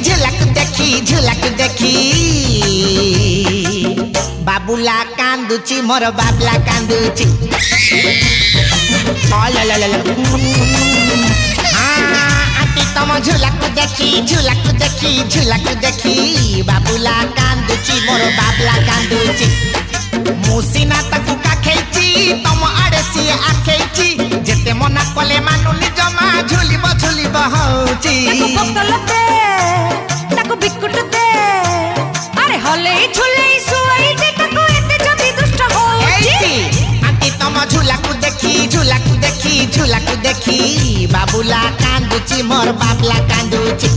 झुलक देखी बाबुला कांदुची मोर बाबला कांदुची आंटी तुम झुलक देखी बाबुला कांदुची मोर बाबला कांदुची मुसीना तक काखेची तुम आड़े सी आखेची जेते मना कले मानुन जमा झुलिब हौची ताको बिकुट दे अरे हले झुले सुई जे ताको एते जदी दुष्ट होची आंटी तुम झुलाकु देखी बाबुला कांदुची मोर बाबला कांदुची।